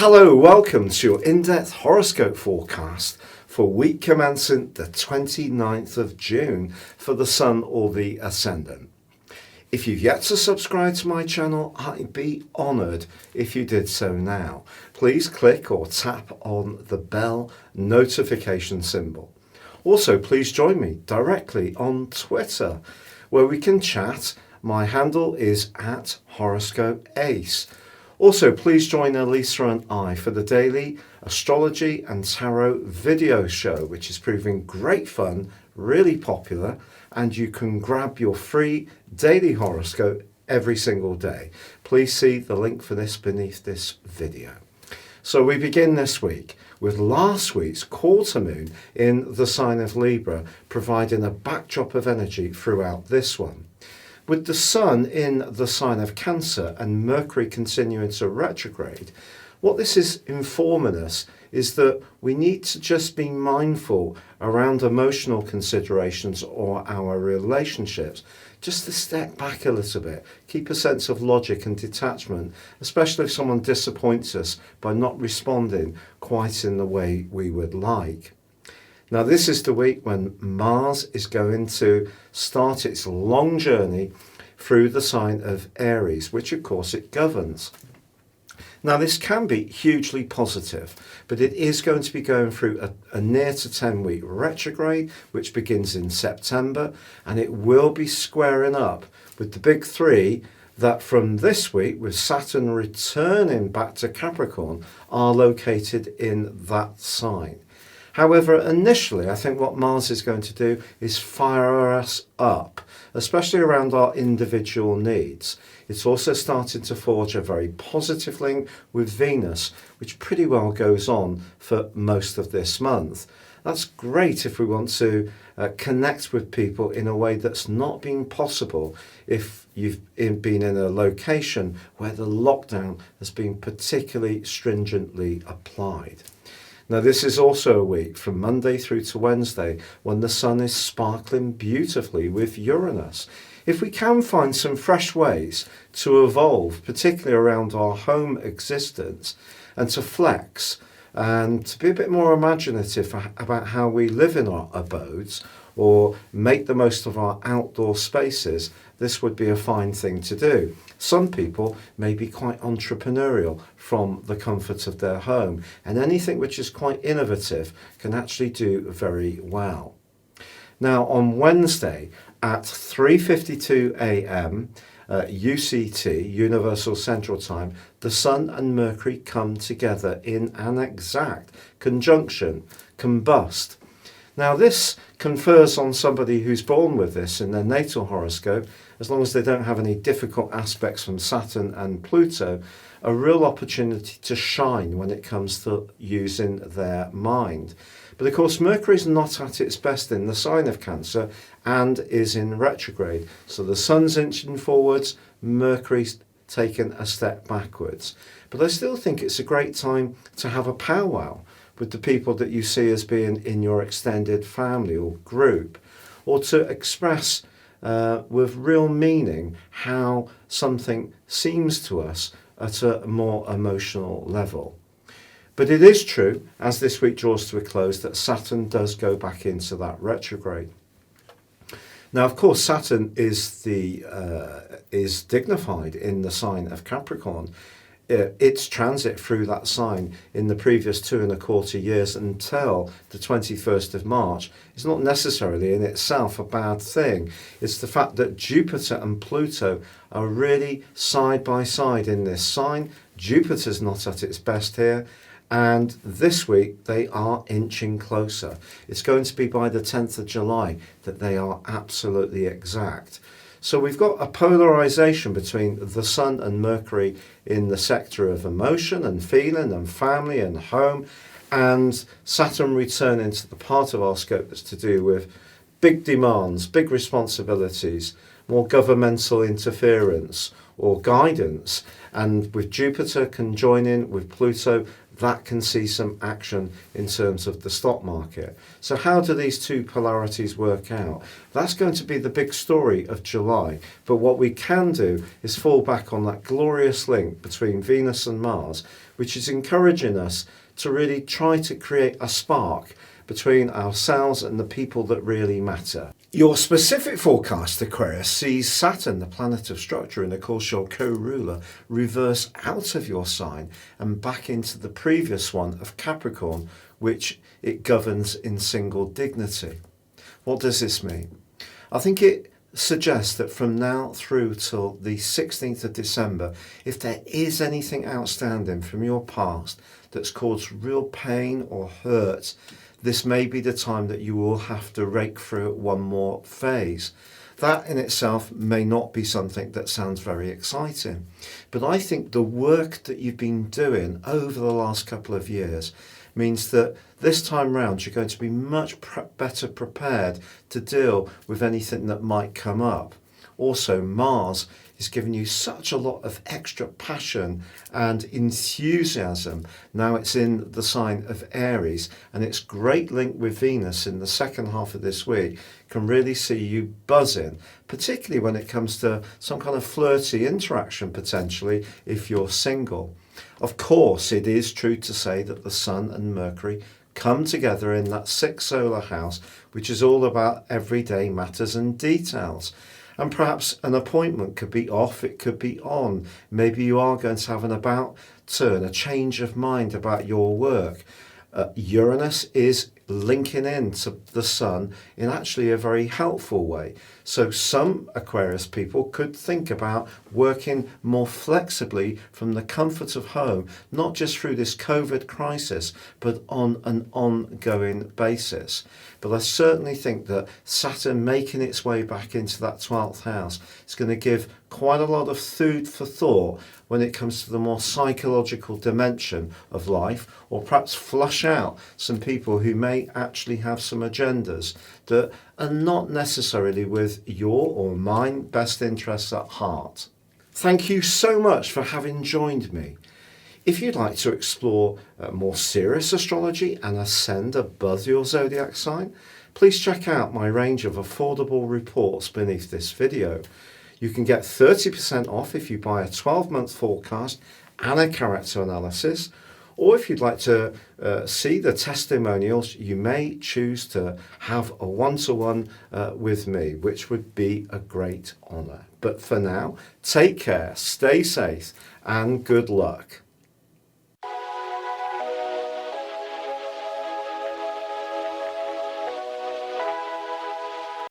Hello, welcome to your in-depth horoscope forecast for week commencing the 29th of June for the Sun or the Ascendant. If you've yet to subscribe to my channel, I'd be honoured if you did so now. Please click or tap on the bell notification symbol. Also, please join me directly on Twitter where we can chat. My handle is @HoroscopeAce. Also, please join Elisa and I for the daily astrology and tarot video show, which is proving great fun, really popular, and you can grab your free daily horoscope every single day. Please see the link for this beneath this video. So we begin this week with last week's quarter moon in the sign of Libra, providing a backdrop of energy throughout this one. With the Sun in the sign of Cancer and Mercury continuing to retrograde, what this is informing us is that we need to just be mindful around emotional considerations or our relationships, just to step back a little bit, keep a sense of logic and detachment, especially if someone disappoints us by not responding quite in the way we would like. Now, this is the week when Mars is going to start its long journey through the sign of Aries, which of course it governs. Now, this can be hugely positive, but it is going to be going through a near to 10-week retrograde, which begins in September, and it will be squaring up with the big three that from this week, with Saturn returning back to Capricorn, are located in that sign. However, initially, I think what Mars is going to do is fire us up, especially around our individual needs. It's also started to forge a very positive link with Venus, which pretty well goes on for most of this month. That's great if we want to connect with people in a way that's not been possible if you've been in a location where the lockdown has been particularly stringently applied. Now, this is also a week from Monday through to Wednesday when the Sun is sparkling beautifully with Uranus. If we can find some fresh ways to evolve, particularly around our home existence, and to flex and to be a bit more imaginative about how we live in our abodes or make the most of our outdoor spaces, this would be a fine thing to do. Some people may be quite entrepreneurial from the comfort of their home, and anything which is quite innovative can actually do very well. Now, on Wednesday at 3:52 a.m. UCT, Universal Central Time, the Sun and Mercury come together in an exact conjunction, combust. Now, this confers on somebody who's born with this in their natal horoscope, as long as they don't have any difficult aspects from Saturn and Pluto, a real opportunity to shine when it comes to using their mind. But of course, Mercury is not at its best in the sign of Cancer and is in retrograde. So the Sun's inching forwards, Mercury's taken a step backwards. But I still think it's a great time to have a powwow with the people that you see as being in your extended family or group, or to express with real meaning how something seems to us at a more emotional level. But it is true, as this week draws to a close, that Saturn does go back into that retrograde. Now, of course, Saturn is dignified in the sign of Capricorn. Its transit through that sign in the previous 2.25 years until the 21st of March is not necessarily in itself a bad thing. It's the fact that Jupiter and Pluto are really side by side in this sign. Jupiter's not at its best here, and this week they are inching closer. It's going to be by the 10th of July that they are absolutely exact. So we've got a polarization between the Sun and Mercury in the sector of emotion and feeling and family and home, and Saturn returning to the part of our scope that's to do with big demands, big responsibilities, more governmental interference or guidance, and with Jupiter conjoining with Pluto that can see some action in terms of the stock market. So how do these two polarities work out? That's going to be the big story of July. But what we can do is fall back on that glorious link between Venus and Mars, which is encouraging us to really try to create a spark between ourselves and the people that really matter. Your specific forecast, Aquarius, sees Saturn, the planet of structure and of course your co-ruler, reverse out of your sign and back into the previous one of Capricorn, which it governs in single dignity. What does this mean? I think it suggests that from now through till the 16th of December, if there is anything outstanding from your past that's caused real pain or hurt, this may be the time that you will have to rake through one more phase. That in itself may not be something that sounds very exciting, but I think the work that you've been doing over the last couple of years means that this time round you're going to be much better prepared to deal with anything that might come up. Also, Mars is giving you such a lot of extra passion and enthusiasm. Now it's in the sign of Aries, and its great link with Venus in the second half of this week can really see you buzzing, particularly when it comes to some kind of flirty interaction potentially if you're single. Of course, it is true to say that the Sun and Mercury come together in that sixth solar house, which is all about everyday matters and details. And perhaps an appointment could be off, it could be on. Maybe you are going to have an about turn, a change of mind about your work. Uranus is linking in to the Sun in actually a very helpful way. So some Aquarius people could think about working more flexibly from the comfort of home, not just through this COVID crisis, but on an ongoing basis. But I certainly think that Saturn making its way back into that 12th house is going to give quite a lot of food for thought when it comes to the more psychological dimension of life, or perhaps flush out some people who may actually have some agendas that are not necessarily with your or mine best interests at heart. Thank you so much for having joined me. If you'd like to explore more serious astrology and ascend above your zodiac sign, please check out my range of affordable reports beneath this video. You can get 30% off if you buy a 12-month forecast and a character analysis, or if you'd like to see the testimonials, you may choose to have a one-to-one with me, which would be a great honour. But for now, take care, stay safe, and good luck.